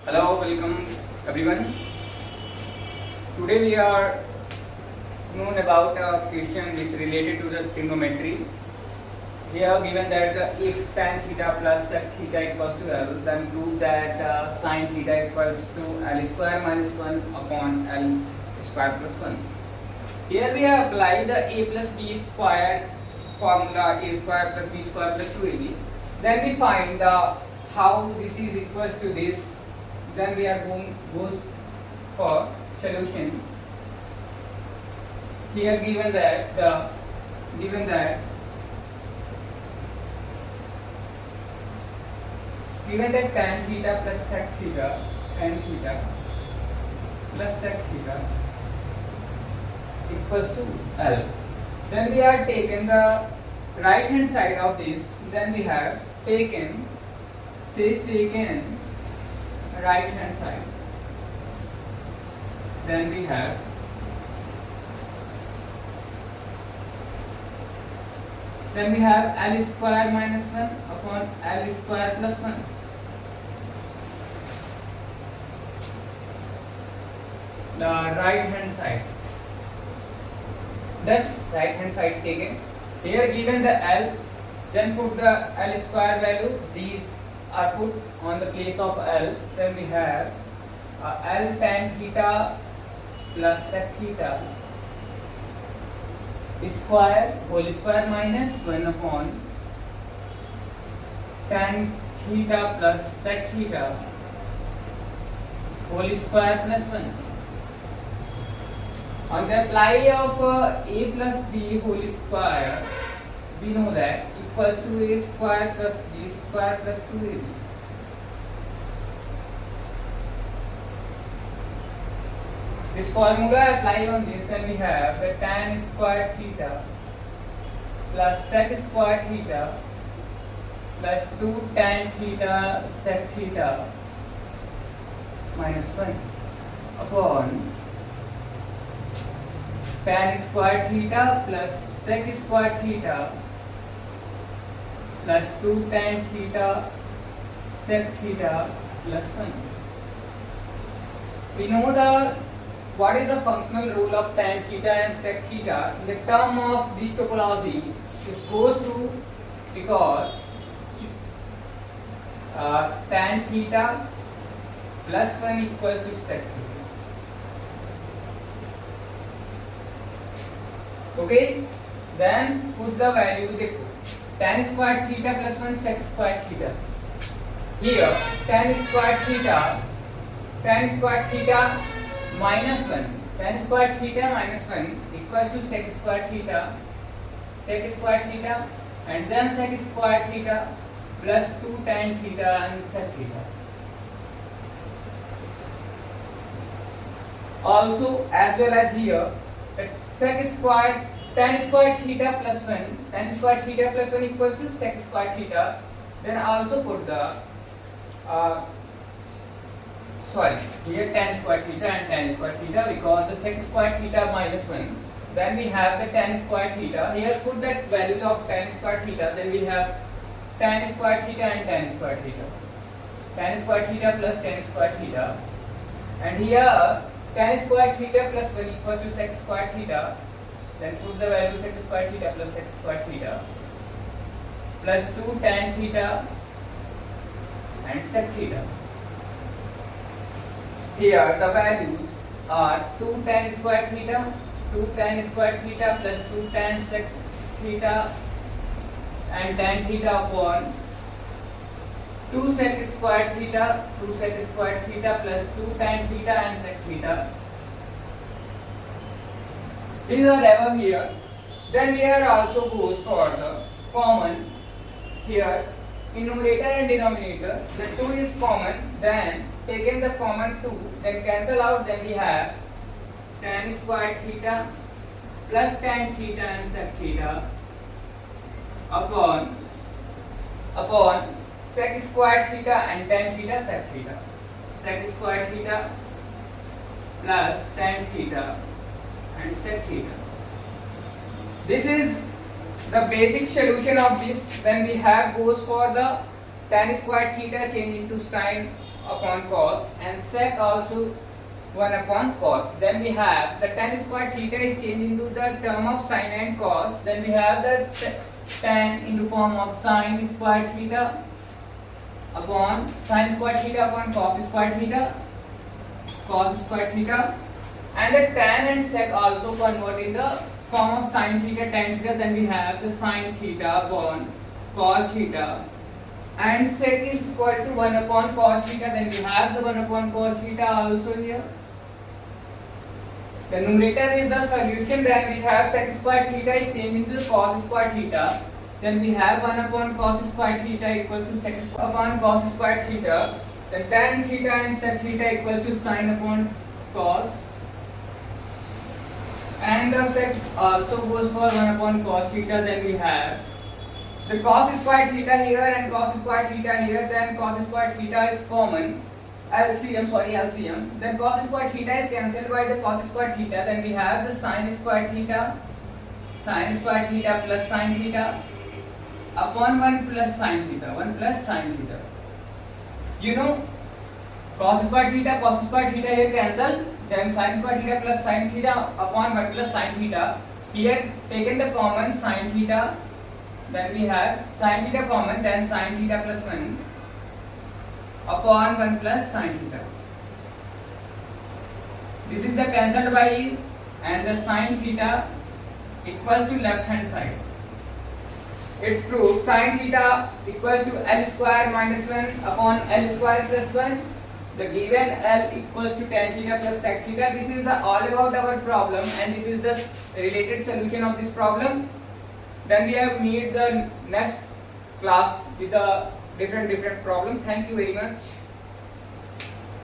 Hello, welcome everyone. Today we are known about a question which is related to the trigonometry. Here given that if tan theta plus sec theta equals to L, then prove that sin theta equals to L square minus 1 upon L square plus 1. Here we apply the a plus b square formula, a square plus b square plus 2ab. Then we find the how this is equals to this. Then we are goes for solution. Here given that tan theta plus sec theta, tan theta plus sec theta equals to L. Then we are taken the right hand side of this. Then we have taken right hand side. Then we have L square minus 1 upon L square plus 1. The right hand side. Then right hand side taken. Here given the L, then put the L square value. These are put on the place of L. Then we have L tan theta plus sec theta square whole square minus 1 upon tan theta plus sec theta whole square plus 1. On the apply of a plus b whole square, we know that equals to a square plus b square plus 2ab. This formula apply on this, then we have the tan square theta plus sec square theta plus 2 tan theta sec theta minus 1 upon tan square theta plus sec square theta plus 2 tan theta sec theta plus 1. We know what is the functional rule of tan theta and sec theta in the term of this topology. This goes through because tan theta plus 1 equals to sec theta. Okay, then put the value. Tan square theta plus 1 sec square theta. Here tan square theta minus 1, tan square theta minus 1 equals to sec square theta, and then sec square theta plus 2 tan theta and sec theta. Also as well as here tan square theta plus 1 equals to sec square theta. Then also put the here tan square theta and tan square theta, because the sec square theta minus 1. Then we have the tan square theta. Here put that value of tan square theta. Then we have tan square theta and tan square theta. Tan square theta plus tan square theta. And here tan square theta plus 1 equals to sec square theta. Then put the value sec square theta plus sec square theta plus 2 tan theta and sec theta. Here the values are 2 tan square theta plus 2 tan sec theta and tan theta upon 2 sec square theta plus 2 tan theta and sec theta. These are above here. Then here also goes for the common. Here in numerator and denominator the 2 is common, then taken the common 2, then cancel out, then we have tan square theta plus tan theta and sec theta upon sec square theta and tan theta sec theta. Sec square theta plus tan theta and sec theta. This is the basic solution of this. Then we have goes for the tan square theta change into sin upon cos and sec also 1 upon cos. Then we have the tan square theta is changed into the term of sin and cos. Then we have the tan in the form of sin square theta upon sin square theta upon cos square theta, and the tan and sec also convert in the form of sin theta tan theta. Then we have the sin theta upon cos theta, and sec is equal to 1 upon cos theta. Then we have the 1 upon cos theta also here. The numerator is the solution. Then we have sec square theta is changed into cos square theta. Then we have 1 upon cos square theta equals to sec upon cos square theta. Then tan theta and sec theta equals to sin upon cos. And the sec also goes for 1 upon cos theta. Then we have the cos square theta here and cos square theta here. Then cos square theta is common. LCM. Then cos square theta is cancelled by the cos square theta. Then we have the sin square theta plus sin theta upon 1 plus sin theta. You know, cos square theta here cancel. Then sin square theta plus sin theta upon 1 plus sin theta. Here taken the common sin theta. Then we have sin theta common. Then sin theta plus 1 upon 1 plus sin theta. This is the cancelled by, and the sin theta equals to left hand side. It's proved sin theta equals to L square minus 1 upon L square plus 1. The given L equals to tan theta plus sec theta. This is the all about our problem, and this is the related solution of this problem. Then we have meet the next class with the different problem. Thank you very much.